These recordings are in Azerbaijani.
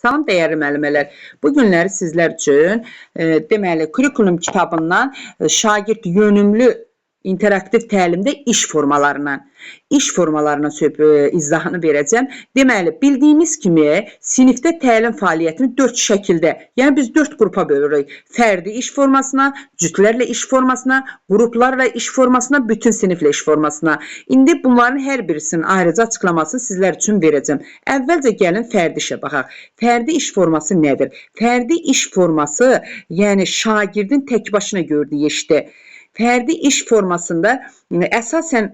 Salam dəyərli müəllimələr. Bu günləri sizlər üçün deməli kurikulum kitabından şagird yönümlü interaktiv təlimdə iş formalarından izahını verəcəm. Deməli, bildiyimiz kimi sinifdə təlim fəaliyyətini 4 şəkildə, yəni biz 4 qrupa bölürük. Fərdi iş formasına, cütlərlə iş formasına, qruplarla iş formasına, bütün siniflə iş formasına. İndi bunların hər birisinin ayrıca açıqlamasını sizlər üçün verəcəm. Əvvəlcə gəlin fərdi işə baxaq. Fərdi iş forması nədir? Fərdi iş forması, yəni şagirdin tək başına gördüyü işdir. Fərdi iş formasında əsasən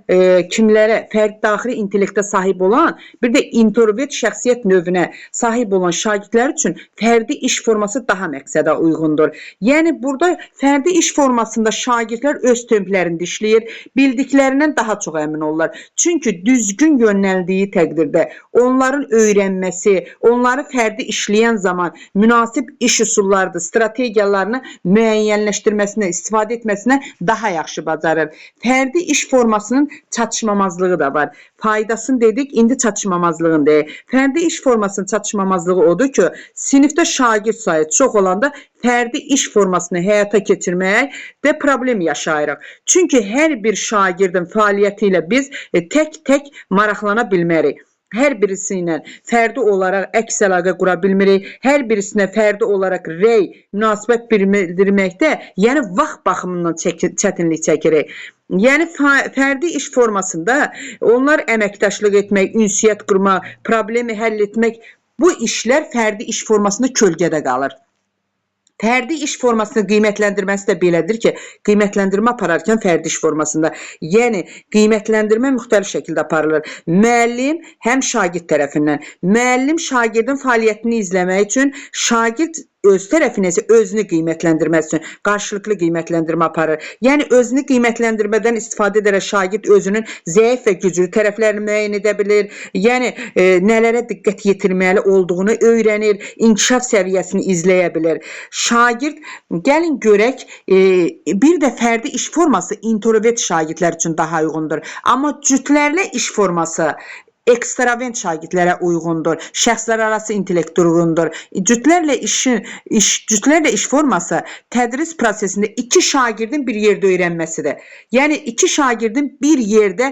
kimlərə fərdi daxili intellektə sahib olan, bir də introvert şəxsiyyət növünə sahib olan şagirdlər üçün fərdi iş forması daha məqsədə uyğundur. Yəni burada fərdi iş formasında şagirdlər öz templərində işləyir, bildiklərindən daha çox əmin olurlar. Çünki düzgün yönləndiyi təqdirdə onların öyrənməsi, onları fərdi işləyən zaman münasib iş üsullarını, strategiyalarını müəyyənləşdirməsinə, istifadə etməsinə daha yaxşı bacarır. Fərdi iş formasının çatışmamazlığı da var. Faydasını dedik, indi çatışmamazlığını deyək. Fərdi iş formasının çatışmamazlığı odur ki, sinifdə şagird sayı çox olanda fərdi iş formasını həyata keçirməkdə problem yaşayırıq. Çünki hər bir şagirdin fəaliyyəti ilə biz tək-tək maraqlana bilmərik. Hər birisi ilə fərdi olaraq əks əlaqə qura bilmirik. Hər birisinə fərdi olaraq rəy, münasibət bildirməkdə, yəni vaxt baxımından çətinlik çəkirik. Yəni fərdi iş formasında onlar əməkdaşlıq etmək, ünsiyyət qurmaq, problemi həll etmək, bu işlər fərdi iş formasında kölgədə qalır. Fərdi iş formasının qiymətləndirməsi də belədir ki, qiymətləndirmə apararkən fərdi iş formasında, yəni qiymətləndirmə müxtəlif şəkildə aparılır. Müəllim həm şagird tərəfindən, müəllim şagirdin fəaliyyətini izləmək üçün, şagird öz tərəfinə isə özünü qiymətləndirmək üçün qarşılıqlı qiymətləndirmə aparır. Yəni özünü qiymətləndirmədən istifadə edərək şagird özünün zəif və güclü tərəflərini müəyyən edə bilir. Yəni nələrə diqqət yetirməli olduğunu öyrənir, inkişaf səviyyəsini izləyə bilir. Şagird, gəlin görək, bir də fərdi iş forması introvert şagirdlər üçün daha uyğundur. Amma cütlərlə iş forması ekstravert şagirdlərə uyğundur. Şəxslər arası intellekt uyğundur. Cütlərlə iş forması tədris prosesində 2 şagirdin bir yerdə öyrənməsidir. Yəni 2 şagirdin bir yerdə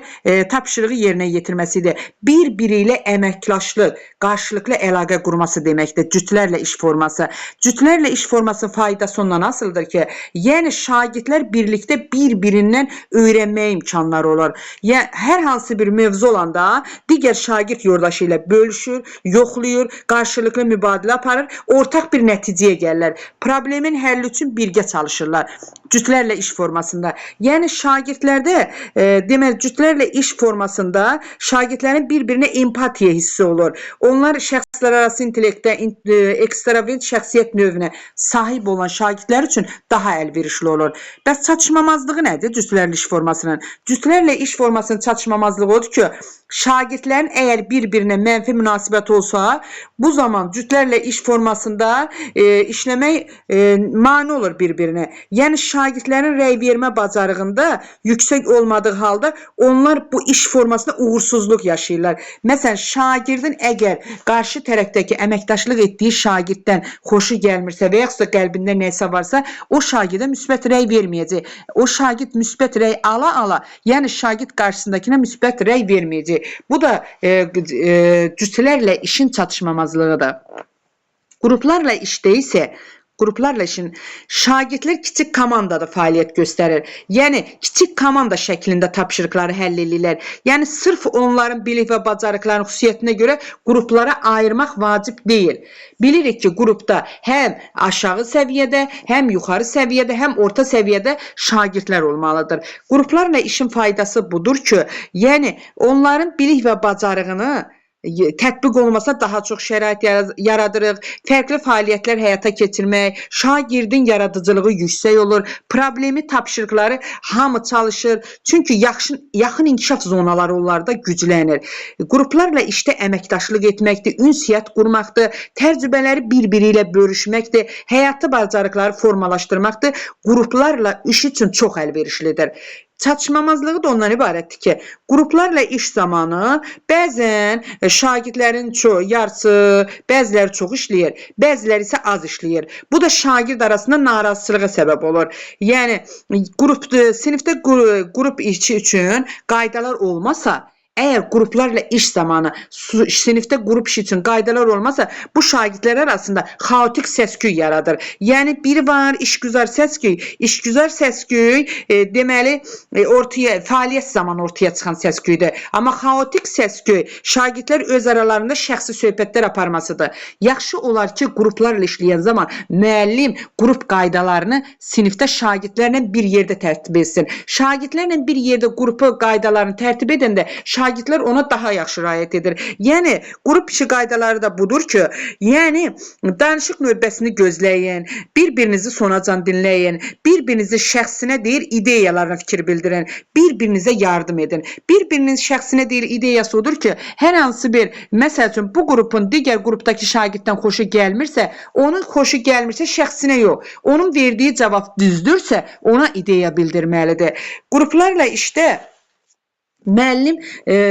tapşırığı yerinə yetirməsidir. Bir-biri ilə əməkdaşlıq, qarşılıqlı əlaqə qurması deməkdir. Cütlərlə iş forması. Cütlərlə iş formasının faydası ondan asılıdır ki, yəni şagirdlər birlikdə bir-birindən öyrənməyə imkanları olur. Yəni hər hansı bir mövzu olanda digər şagird yoldaşı ilə bölüşür, yoxlayır, qarşılıqlı mübadilə aparır, ortaq bir nəticəyə gəlirlər. Problemin həlli üçün birgə çalışırlar. Cütlərlə iş formasında. Yəni şagirdlərdə, deməli cütlərlə iş formasında şagirdlərin bir-birinə empatiya hissi olur. Onlar şəxslər arası intellektə, ekstravert şəxsiyyət növünə sahib olan şagirdlər üçün daha əlverişli olur. Bəs çatışmamazlığı nədir cütlərlə iş formasının? Cütlərlə iş formasının çatışmamazlığı odur ki, şagirdlərin əgər bir-birinə mənfi münasibət olsa, bu zaman cütlərlə iş formasında işləmək mane olur bir-birinə. Yəni şagirdlərin rəy vermə bacarığında yüksək olmadığı halda onlar bu iş formasında uğursuzluq yaşayırlar. Məsələn, şagirdin əgər qarşı tərəfdəki əməkdaşlıq etdiyi şagirddən xoşu gəlmirsə və yaxud da qəlbində nəsə varsa, o şagirdə müsbət rəy verməyəcək. O şagird müsbət rəy ala-ala, yəni şagird qarşısındakına müsbət rəy verməyəcək. Bu da cütlərlə işin çatışmamazlığıdır. Qruplarla işdə isə qruplarla işin şagirdlər kiçik komandada fəaliyyət göstərir. Yəni kiçik komanda şəklində tapşırıqları həll edirlər. Yəni sırf onların bilik və bacarıqlarının xüsusiyyətinə görə qruplara ayırmaq vacib deyil. Bilirik ki, qrupda həm aşağı səviyyədə, həm yuxarı səviyyədə, həm orta səviyyədə şagirdlər olmalıdır. Qruplarla işin faydası budur ki, yəni onların bilik və bacarığını tətbiq olunmasına daha çox şərait yaradırıq, fərqli fəaliyyətlər həyata keçirmək, şagirdin yaradıcılığı yüksək olur, problemi tapşırıqları hamı çalışır, çünki yaxın inkişaf zonaları onlarda güclənir. Qruplarla işdə əməkdaşlıq etməkdir, ünsiyyət qurmaqdır, təcrübələri bir-biri ilə bölüşməkdir, həyatı bacarıqları formalaşdırmaqdır, qruplarla iş üçün çox əlverişlidir. Çatışmamazlığı da ondan ibarətdir ki, qruplarla iş zamanı bəzən şagirdlərin yarısı, bəziləri çox işləyir, bəziləri isə az işləyir. Bu da şagird arasında narazılığa səbəb olur. Yəni sinifdə qrup işi üçün qaydalar olmasa, əgər qruplarla iş zamanı sinifdə qrup işi üçün qaydalar olmasa, bu şagirdlər arasında xaotik səs-küy yaradır. Yəni biri var işgüzar səs-küy, işgüzar səs-küy deməli fəaliyyət zamanı ortaya çıxan səs-küydür. Amma xaotik səs-küy şagirdlər öz aralarında şəxsi söhbətlər aparmasıdır. Yaxşı olar ki, qruplarla işləyən zaman müəllim qrup qaydalarını sinifdə şagirdlərlə bir yerdə tərtib etsin. Şagirdlərlə bir yerdə qrupu qaydalarını tərtib edəndə şagirdlər ona daha yaxşı riayət edir. Yəni qrup işi qaydaları da budur ki, yəni danışıq növbəsini gözləyin, bir-birinizi sonacan dinləyin, bir-birinizin şəxsinə deyir ideyalarına fikir bildirin, bir-birinizə yardım edin. Bir-birinin şəxsinə deyir ideyası odur ki, hər hansı bir, məsəl üçün bu qrupun digər qrupdakı şagirddən xoşu gəlmirsə, onun xoşu gəlmirsə şəxsinə yox, onun verdiyi cavab düzdürsə, ona ideya bildirməlidir. Qruplarla işdə müəllim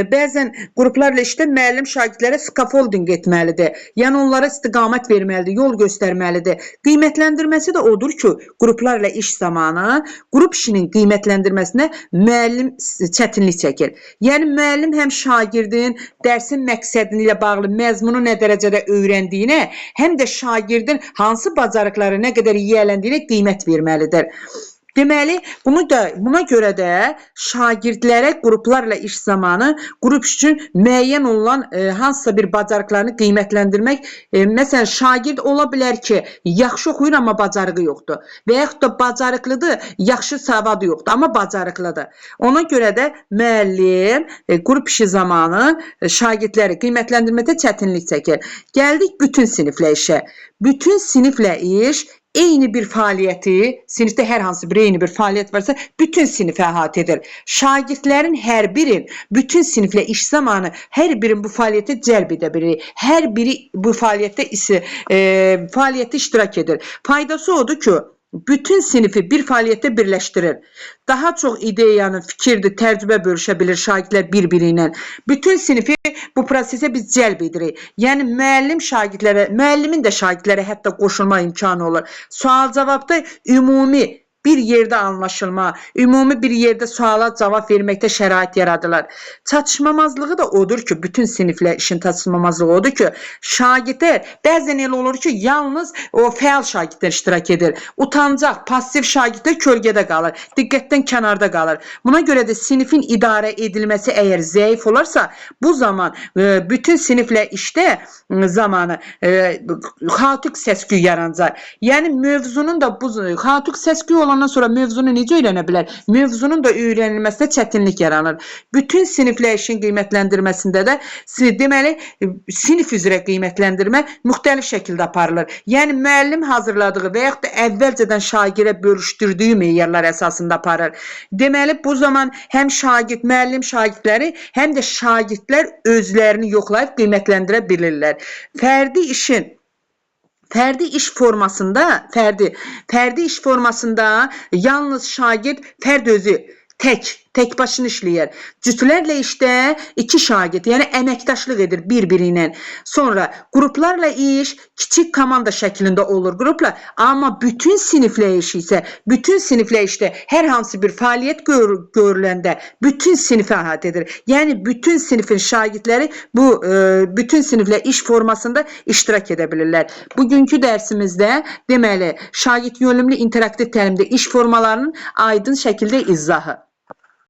bəzən qruplarla işdə müəllim şagirdlərə skafoldinq etməlidir. Yəni onlara istiqamət verməlidir, yol göstərməlidir. Qiymətləndirməsi də odur ki, qruplarla iş zamanı qrup işinin qiymətləndirməsinə müəllim çətinlik çəkir. Yəni müəllim həm şagirdin dərsin məqsədi ilə bağlı məzmunu nə dərəcədə öyrəndiyinə, həm də şagirdin hansı bacarıqları nə qədər yiyələndiyinə qiymət verməlidir. Deməli, buna görə də şagirdlərə qruplarla iş zamanı qrup üçün müəyyən olan hansısa bir bacarıqlarını qiymətləndirmək, məsələn, şagird ola bilər ki, yaxşı oxuyur, amma bacarığı yoxdur. Və yaxud da bacarıqlıdır, yaxşı savadı yoxdur, amma bacarıqlıdır. Ona görə də müəllim qrup işi zamanı şagirdləri qiymətləndirməkdə çətinlik çəkir. Gəldik bütün siniflə işə. Bütün siniflə iş eyni bir fəaliyyəti, sinifdə hər hansı bir eyni bir fəaliyyət varsa, bütün sinifi əhatə edir. Şagirdlərin hər birin, bütün siniflə iş zamanı hər birin bu fəaliyyətə cəlb edə bilir. Hər biri bu fəaliyyətdə iştirak edir. Faydası odur ki, bütün sinifi bir fəaliyyətdə birləşdirir. Daha çox ideyanı, fikirdir, təcrübə bölüşə bilir şagirdlər bir-biri ilə. Bütün sinifi bu prosesə biz cəlb edirik. Yəni müəllimin də şagirdlərə hətta qoşulma imkanı olur. Sual-cavabda ümumi bir yerdə anlaşılma, ümumi bir yerdə suala cavab verməkdə şərait yaradılır. Çatışmamazlığı da odur ki, bütün siniflə işin çatışmamazlığı odur ki, şagirdlər bəzən elə olur ki, yalnız o fəal şagirdlər iştirak edir. Utancaq, passiv şagirdlər kölgədə qalır, diqqətdən kənarda qalır. Buna görə də sinifin idarə edilməsi əgər zəif olarsa, bu zaman bütün siniflə işdə zamanı xaotik səs-küy yaranacaq. Yəni mövzunun da bu xaotik səs-küy olan ondan sonra mövzunu necə öyrənə bilər? Mövzunun da öyrənilməsində çətinlik yaranır. Bütün siniflə işin qiymətləndirməsində də deməli sinif üzrə qiymətləndirmə müxtəlif şəkildə aparılır. Yəni müəllim hazırladığı və yaxud da əvvəlcədən şagirdə bölüşdürdüyü meyarlar əsasında aparır. Deməli bu zaman həm müəllim şagirdləri, həm də şagirdlər özlərini yoxlayıb qiymətləndirə bilirlər. Fərdi iş formasında yalnız şagird fərd özü tək başına işləyir. Cütlərlə işdə iki şagird, yəni əməkdaşlıq edir bir-biri ilə. Sonra qruplarla iş kiçik komanda şəklində olur qrupla, amma bütün siniflə iş isə, bütün siniflə işdə hər hansı bir fəaliyyət görüləndə bütün sinifi əhatə edir. Yəni bütün sinifin şagirdləri bu bütün siniflə iş formasında iştirak edə bilirlər. Bugünkü dərsimizdə deməli şagird yönümlü interaktiv təlimdə iş formalarının aydın şəkildə izahı.